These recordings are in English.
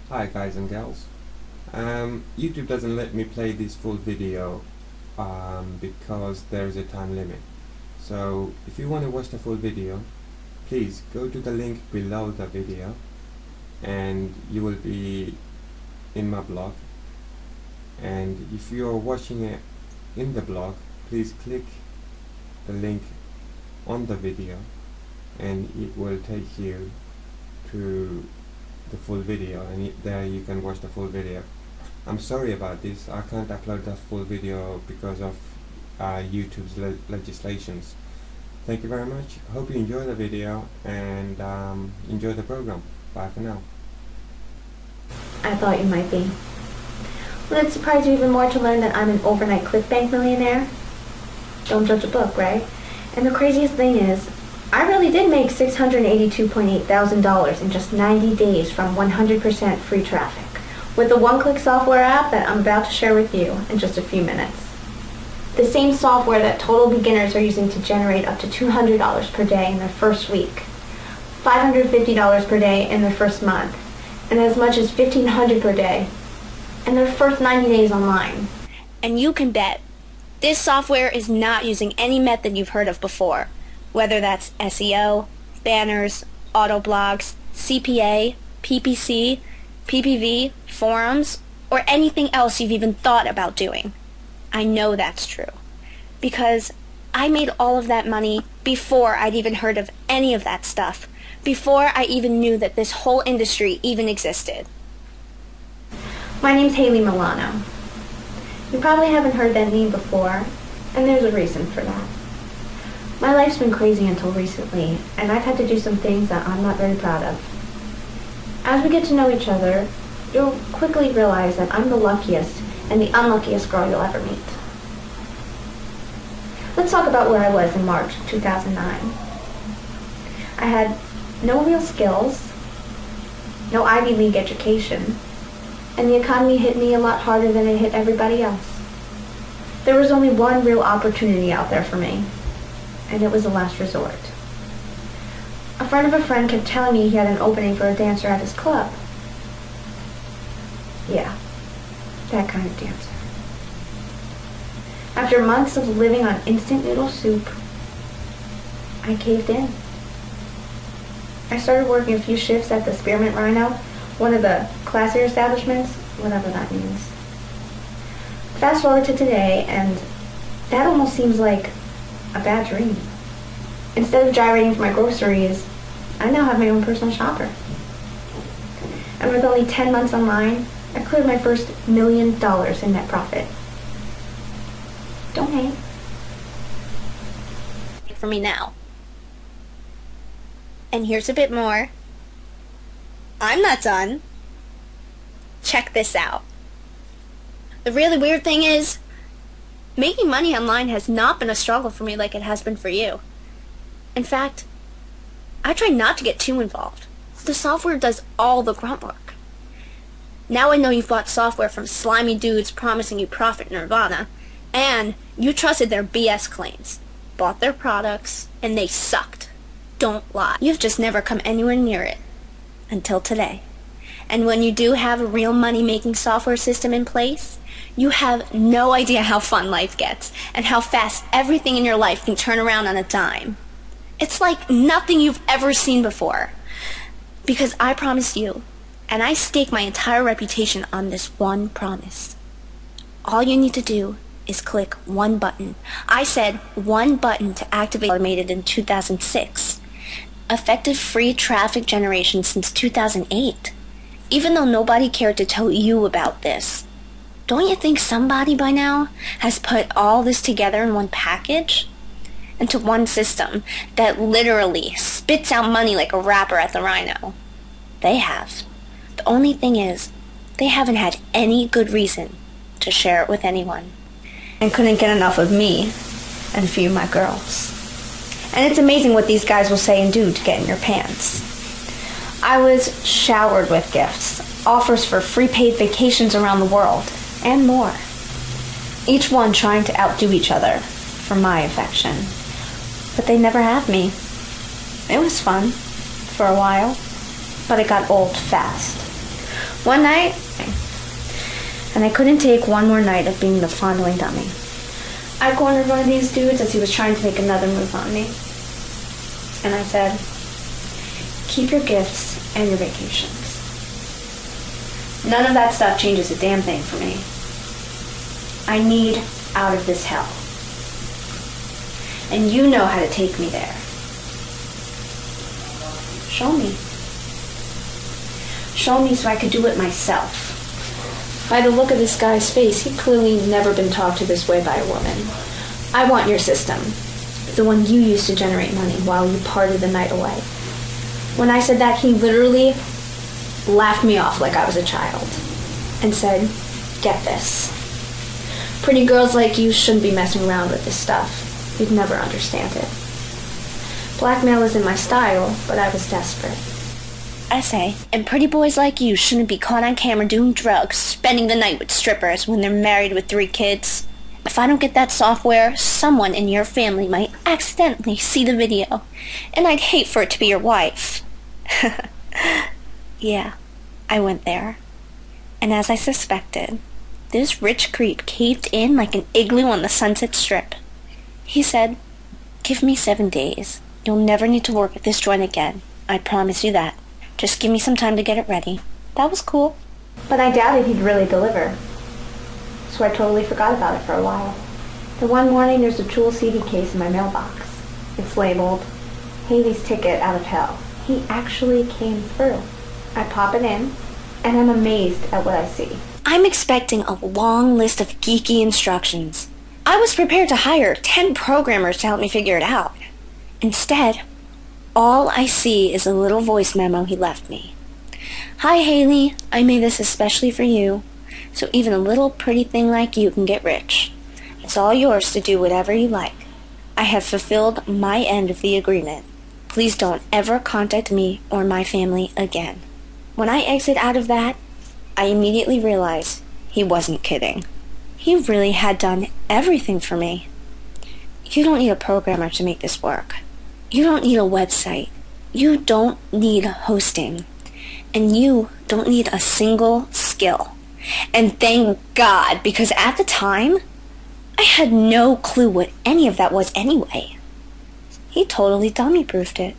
Hi guys and gals. YouTube doesn't let me play this full video because there's a time limit. So if you want to watch the full video, please go to the link below the video and you will be in my blog. And if you're watching it in the blog, please click the link on the video and it will take you to the full video, and there you can watch the full video. I'm sorry about this, I can't upload the full video because of YouTube's legislations. Thank you very much, hope you enjoy the video and enjoy the program. Bye for now. I thought you might be. Would it surprise you even more to learn that I'm an overnight ClickBank millionaire? Don't judge a book, right? And the craziest thing is, I really did make $682.8 thousand in just 90 days from 100% free traffic, with the one-click software app that I'm about to share with you in just a few minutes. The same software that total beginners are using to generate up to $200 per day in their first week, $550 per day in their first month, and as much as $1,500 per day in their first 90 days online. And you can bet this software is not using any method you've heard of before, whether that's SEO, banners, auto blogs, CPA, PPC, PPV, forums, or anything else you've even thought about doing. I know that's true, because I made all of that money before I'd even heard of any of that stuff, before I even knew that this whole industry even existed. My name's Haley Milano. You probably haven't heard that name before, and there's a reason for that. My life's been crazy until recently, and I've had to do some things that I'm not very proud of. As we get to know each other, you'll quickly realize that I'm the luckiest and the unluckiest girl you'll ever meet. Let's talk about where I was in March 2009. I had no real skills, no Ivy League education, and the economy hit me a lot harder than it hit everybody else. There was only one real opportunity out there for me, and it was a last resort. A friend of a friend kept telling me he had an opening for a dancer at his club. Yeah, that kind of dancer. After months of living on instant noodle soup, I caved in. I started working a few shifts at the Spearmint Rhino, one of the classier establishments, whatever that means. Fast forward to today, and that almost seems like a bad dream. Instead of gyrating for my groceries, I now have my own personal shopper. And with only 10 months online, I cleared my first $1 million in net profit. Don't hate. For me now. And here's a bit more. I'm not done. Check this out. The really weird thing is, making money online has not been a struggle for me like it has been for you. In fact, I try not to get too involved. The software does all the grunt work. Now I know you've bought software from slimy dudes promising you profit nirvana, and you trusted their BS claims, bought their products, and they sucked. Don't lie. You've just never come anywhere near it. Until today. And when you do have a real money-making software system in place, you have no idea how fun life gets and how fast everything in your life can turn around on a dime. It's like nothing you've ever seen before. Because I promised you, and I stake my entire reputation on this one promise. All you need to do is click one button. I said one button to activate automated in 2006. Effective free traffic generation since 2008. Even though nobody cared to tell you about this. Don't you think somebody by now has put all this together in one package? Into one system that literally spits out money like a rapper at the Rhino? They have. The only thing is, they haven't had any good reason to share it with anyone. And couldn't get enough of me and a few of my girls. And it's amazing what these guys will say and do to get in your pants. I was showered with gifts, offers for free paid vacations around the world, and more. Each one trying to outdo each other for my affection. But they never had me. It was fun, for a while, but it got old fast. One night, and I couldn't take one more night of being the fondling dummy. I cornered one of these dudes as he was trying to make another move on me. And I said, keep your gifts and your vacations. None of that stuff changes a damn thing for me. I need out of this hell. And you know how to take me there. Show me. Show me so I could do it myself. By the look of this guy's face, he'd clearly never been talked to this way by a woman. I want your system. The one you used to generate money while you partied the night away. When I said that, he literally laughed me off like I was a child and said, get this. Pretty girls like you shouldn't be messing around with this stuff. You'd never understand it. Blackmail isn't my style, but I was desperate. I say, and pretty boys like you shouldn't be caught on camera doing drugs, spending the night with strippers when they're married with 3 kids. If I don't get that software, someone in your family might accidentally see the video, and I'd hate for it to be your wife. Yeah, I went there. And as I suspected, this rich creep caved in like an igloo on the Sunset Strip. He said, give me 7 days. You'll never need to work at this joint again. I promise you that. Just give me some time to get it ready. That was cool. But I doubted he'd really deliver. So I totally forgot about it for a while. Then one morning there's a Jewel CD case in my mailbox. It's labeled, Haley's Ticket Out of Hell. He actually came through. I pop it in, and I'm amazed at what I see. I'm expecting a long list of geeky instructions. I was prepared to hire 10 programmers to help me figure it out. Instead, all I see is a little voice memo he left me. Hi, Haley. I made this especially for you, so even a little pretty thing like you can get rich. It's all yours to do whatever you like. I have fulfilled my end of the agreement. Please don't ever contact me or my family again. When I exit out of that, I immediately realized he wasn't kidding. He really had done everything for me. You don't need a programmer to make this work. You don't need a website. You don't need hosting. And you don't need a single skill. And thank God, because at the time, I had no clue what any of that was anyway. He totally dummy-proofed it.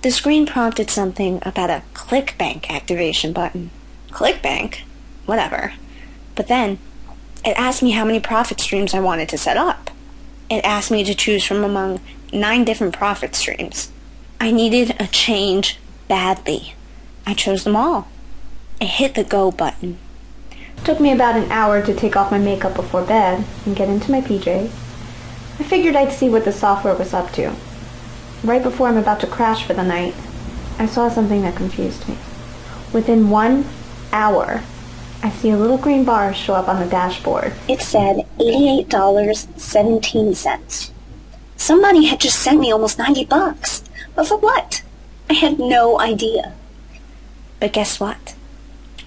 The screen prompted something about a ClickBank activation button. ClickBank? Whatever. But then, it asked me how many profit streams I wanted to set up. It asked me to choose from among 9 different profit streams. I needed a change badly. I chose them all. I hit the go button. It took me about an hour to take off my makeup before bed and get into my PJs. I figured I'd see what the software was up to. Right before I'm about to crash for the night, I saw something that confused me. Within 1 hour, I see a little green bar show up on the dashboard. It said $88.17. Somebody had just sent me almost $90. But for what? I had no idea. But guess what?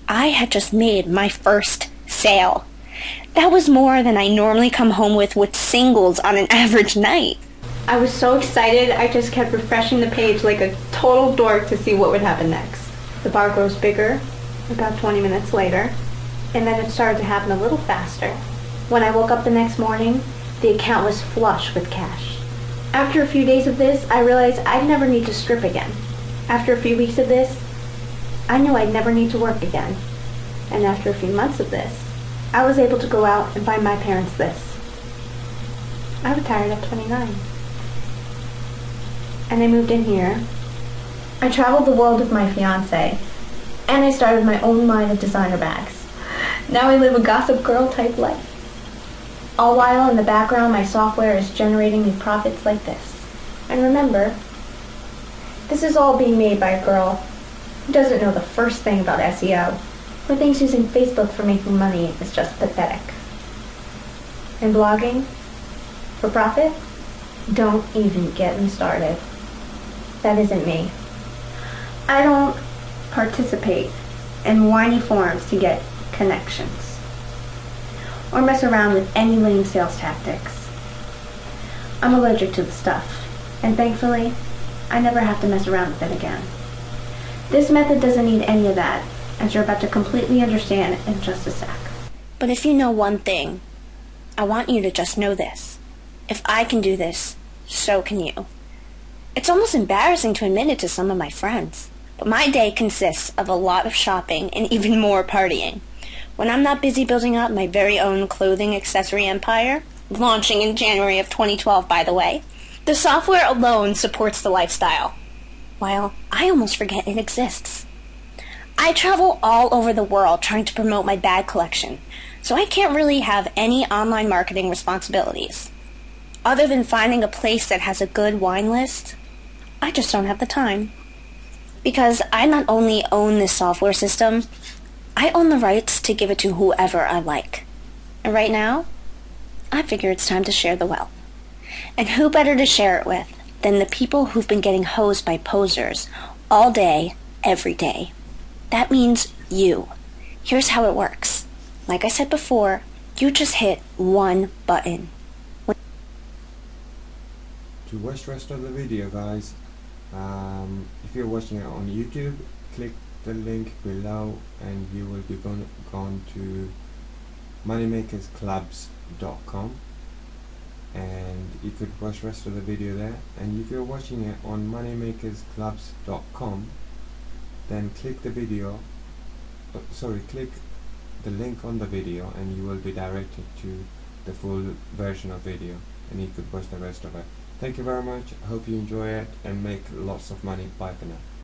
I had just made my first sale. That was more than I normally come home with singles on an average night. I was so excited, I just kept refreshing the page like a total dork to see what would happen next. The bar grows bigger, about 20 minutes later, and then it started to happen a little faster. When I woke up the next morning, the account was flush with cash. After a few days of this, I realized I'd never need to strip again. After a few weeks of this, I knew I'd never need to work again. And after a few months of this, I was able to go out and buy my parents this. I retired at 29. And I moved in here. I traveled the world with my fiance, and I started my own line of designer bags. Now I live a gossip girl type life. All while in the background my software is generating me profits like this. And remember, this is all being made by a girl who doesn't know the first thing about SEO, who thinks using Facebook for making money is just pathetic. And blogging for profit? Don't even get me started. That isn't me. I don't participate in whiny forums to get connections or mess around with any lame sales tactics. I'm allergic to the stuff, and thankfully, I never have to mess around with it again. This method doesn't need any of that, as you're about to completely understand in just a sec. But if you know one thing, I want you to just know this. If I can do this, so can you. It's almost embarrassing to admit it to some of my friends, but my day consists of a lot of shopping and even more partying. When I'm not busy building up my very own clothing accessory empire, launching in January of 2012, by the way, the software alone supports the lifestyle, while I almost forget it exists. I travel all over the world trying to promote my bag collection, so I can't really have any online marketing responsibilities. Other than finding a place that has a good wine list, I just don't have the time. Because I not only own this software system, I own the rights to give it to whoever I like. And right now, I figure it's time to share the wealth. And who better to share it with than the people who've been getting hosed by posers all day, every day. That means you. Here's how it works. Like I said before, you just hit one button. To watch the rest of the video, guys, if you're watching it on YouTube, click the link below and you will be gone to moneymakersclubs.com, and you could watch the rest of the video there. And if you're watching it on moneymakersclubs.com, then click the video, click the link on the video and you will be directed to the full version of video and you could watch the rest of it. Thank you very much. I hope you enjoy it and make lots of money. Bye for now.